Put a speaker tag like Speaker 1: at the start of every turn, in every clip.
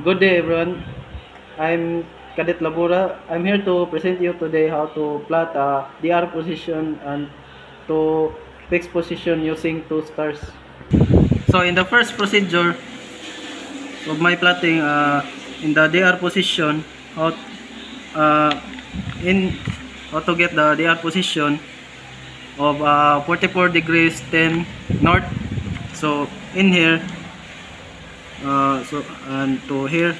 Speaker 1: Good day everyone. I'm Cadet Labura. I'm here to present you today how to plot a DR position and to fix position using two stars. So in the first procedure of my plotting in the DR position, how uh, in how to get the DR position of 44 degrees 10 north. So in here, and to here.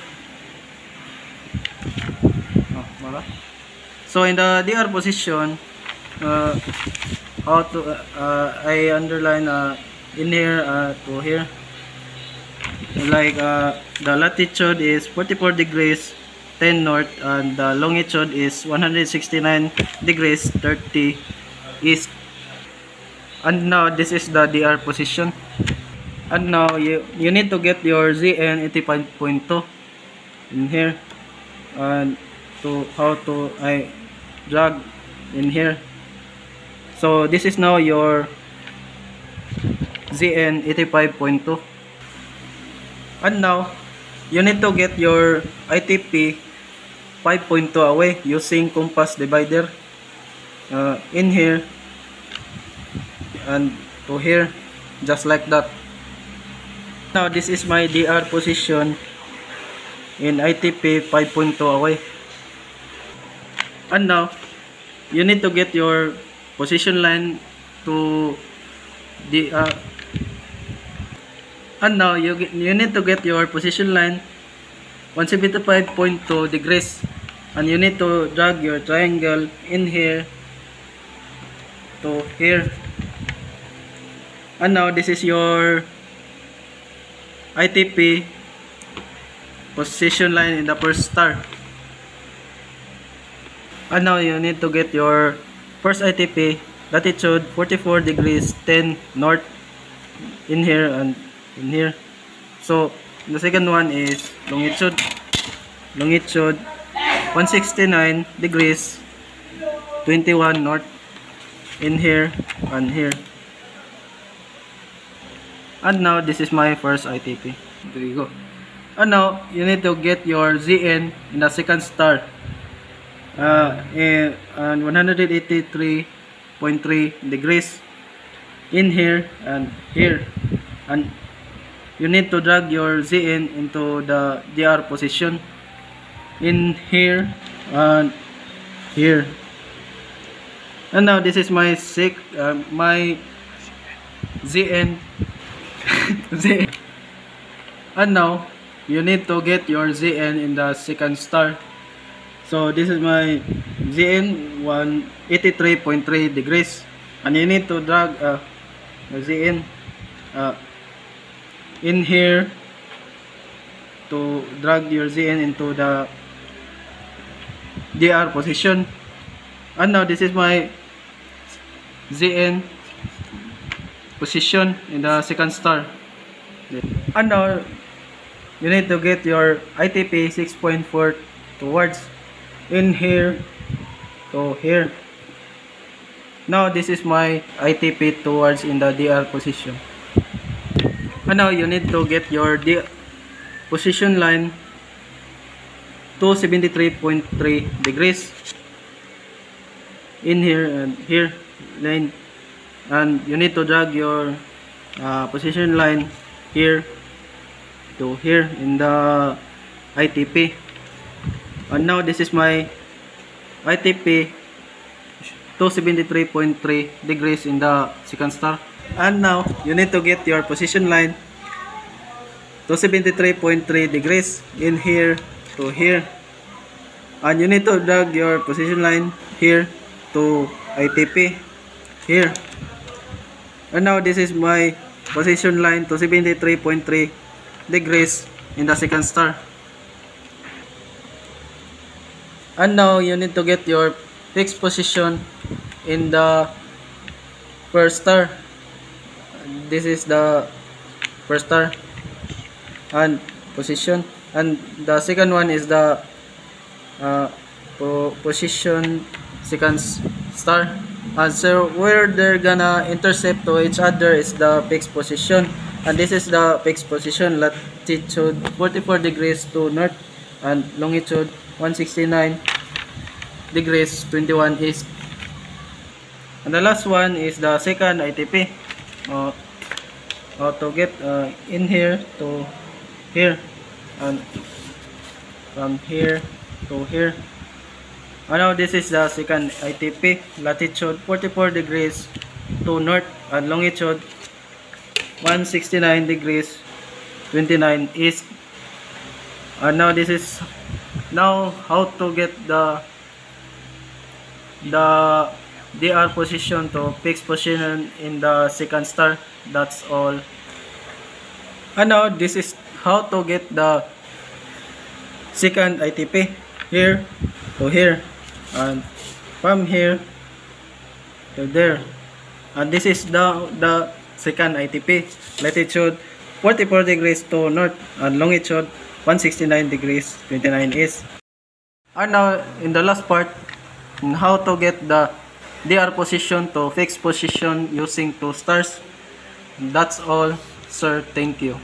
Speaker 1: So in the DR position, uh, how to I underline in here to here, like the latitude is 44 degrees 10 north and the longitude is 169 degrees 30 east. And now this is the DR position. And now you need to get your ZN 85.2 in here, and to how to I drag in here. So this is now your ZN 85.2. And now you need to get your ITP 5.2 away using compass divider in here and to here, just like that. Now this is my DR position in ITP 5.2 away. And now you need to get your position line to the and now you need to get your position line 175.2 degrees, and you need to drag your triangle in here to here. And now this is your ITP position line in the first star. And now you need to get your first ITP latitude 44 degrees 10 north in here and in here. So the second one is longitude 169 degrees 21 north in here and here. And now this is my first ITP. There you go. And now you need to get your ZN in the second star and 183.3 degrees in here and here, and you need to drag your ZN into the DR position in here and here. And now this is my my ZN ZN. And now you need to get your ZN in the second star. So this is my ZN 183.3 degrees, and you need to drag ZN in here to drag your ZN into the DR position. And now this is my ZN position in the second star. And now you need to get your ITP 6.4 towards in here to here. Now this is my ITP towards in the DR position. And now you need to get your position line to 73.3 degrees in here and here line, and you need to drag your position line here to here in the ITP. And now this is my ITP 273.3 degrees in the second star. And now you need to get your position line 273.3 degrees in here to here, and you need to drag your position line here to ITP here. And now this is my position line to 73.3 degrees in the second star. And now you need to get your fixed position in the first star. This is the first star and position, and the second one is the position second star. And so where they're gonna intercept to each other is the fixed position, and this is the fixed position latitude latitude 44 degrees to north and longitude 169 degrees 21 east. And the last one is the second ITP. How to get in here to here and from here to here. And now this is the second ITP, latitude 44 degrees to north and longitude 169 degrees 29 east. And now this is how to get the DR position to fixed position in the second star. That's all. And now this is how to get the second ITP, here to here and from here to there. And this is the second ITP, latitude 44 degrees to north and longitude 169 degrees 29 east. And now in the last part, how to get the DR position to fixed position using two stars. That's all, sir. Thank you.